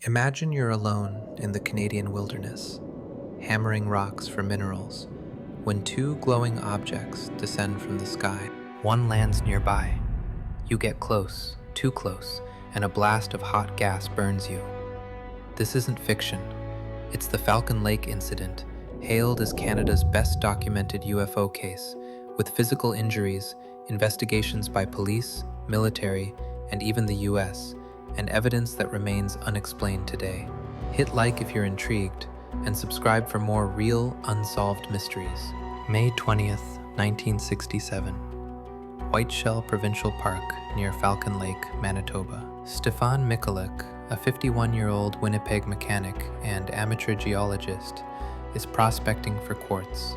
Imagine you're alone in the Canadian wilderness, hammering rocks for minerals, when two glowing objects descend from the sky. One lands nearby. You get close, too close, and a blast of hot gas burns you. This isn't fiction. It's the Falcon Lake incident, hailed as Canada's best documented UFO case, with physical injuries, investigations by police, military, and even the US, and evidence that remains unexplained today. Hit like if you're intrigued, and subscribe for more real, unsolved mysteries. May 20th, 1967. Whiteshell Provincial Park near Falcon Lake, Manitoba. Stefan Mikulik, a 51-year-old Winnipeg mechanic and amateur geologist, is prospecting for quartz.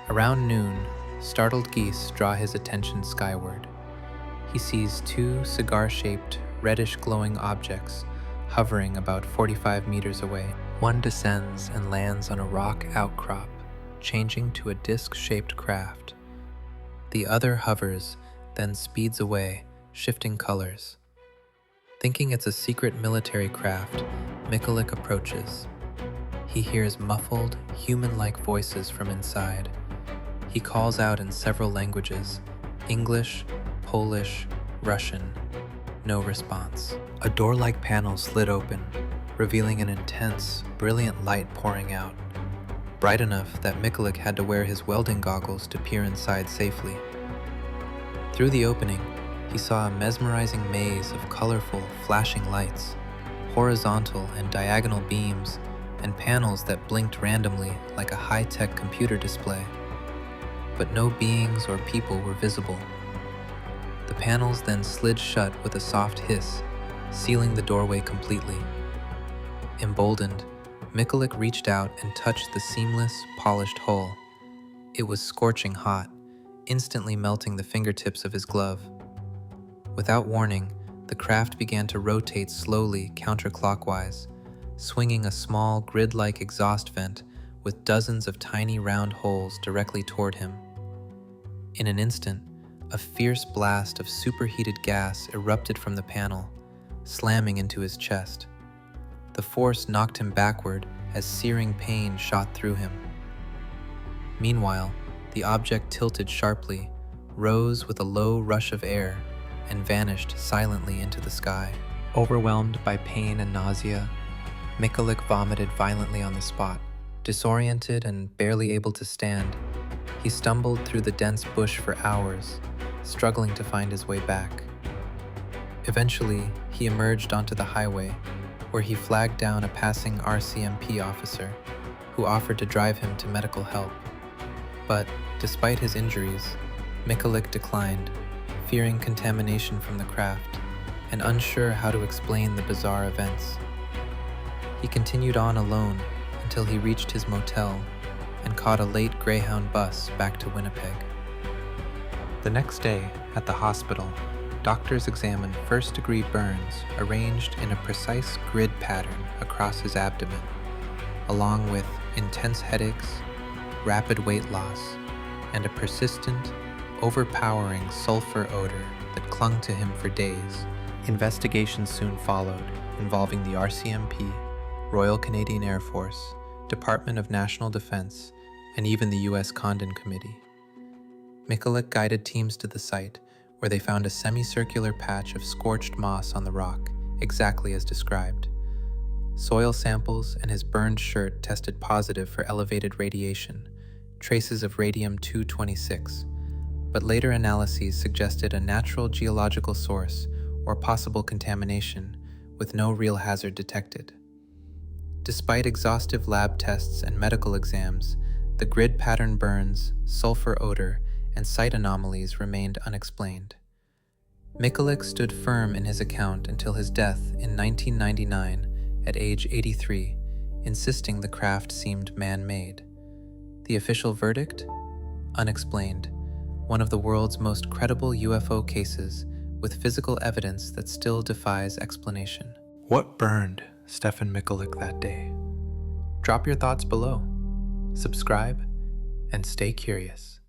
Around noon, startled geese draw his attention skyward. He sees two cigar-shaped, reddish glowing objects hovering about 45 meters away. One descends and lands on a rock outcrop, changing to a disc-shaped craft. The other hovers, then speeds away, shifting colors. Thinking it's a secret military craft, Mikulik approaches. He hears muffled, human-like voices from inside. He calls out in several languages: English, Polish, Russian. No response. A door-like panel slid open, revealing an intense, brilliant light pouring out, bright enough that Mikulik had to wear his welding goggles to peer inside safely. Through the opening, he saw a mesmerizing maze of colorful, flashing lights, horizontal and diagonal beams, and panels that blinked randomly like a high-tech computer display. But no beings or people were visible. The panels then slid shut with a soft hiss, sealing the doorway completely. Emboldened, Mikulik reached out and touched the seamless, polished hull. It was scorching hot, instantly melting the fingertips of his glove. Without warning, the craft began to rotate slowly counterclockwise, swinging a small grid-like exhaust vent with dozens of tiny round holes directly toward him. In an instant, a fierce blast of superheated gas erupted from the panel, slamming into his chest. The force knocked him backward as searing pain shot through him. Meanwhile, the object tilted sharply, rose with a low rush of air, and vanished silently into the sky. Overwhelmed by pain and nausea, Mikulik vomited violently on the spot. Disoriented and barely able to stand, he stumbled through the dense bush for hours, struggling to find his way back. Eventually, he emerged onto the highway, where he flagged down a passing RCMP officer, who offered to drive him to medical help. But, despite his injuries, Mikulik declined, fearing contamination from the craft, and unsure how to explain the bizarre events. He continued on alone until he reached his motel and caught a late Greyhound bus back to Winnipeg. The next day, at the hospital, doctors examined first-degree burns arranged in a precise grid pattern across his abdomen, along with intense headaches, rapid weight loss, and a persistent, overpowering sulfur odor that clung to him for days. Investigations soon followed, involving the RCMP, Royal Canadian Air Force, Department of National Defense, and even the US Condon Committee. Mikulik guided teams to the site, where they found a semicircular patch of scorched moss on the rock, exactly as described. Soil samples and his burned shirt tested positive for elevated radiation, traces of radium-226, but later analyses suggested a natural geological source or possible contamination, with no real hazard detected. Despite exhaustive lab tests and medical exams, the grid pattern burns, sulfur odor, and site anomalies remained unexplained. Mikulik stood firm in his account until his death in 1999 at age 83, insisting the craft seemed man-made. The official verdict? Unexplained, one of the world's most credible UFO cases with physical evidence that still defies explanation. What burned Stefan Mikulik that day? Drop your thoughts below, subscribe, and stay curious.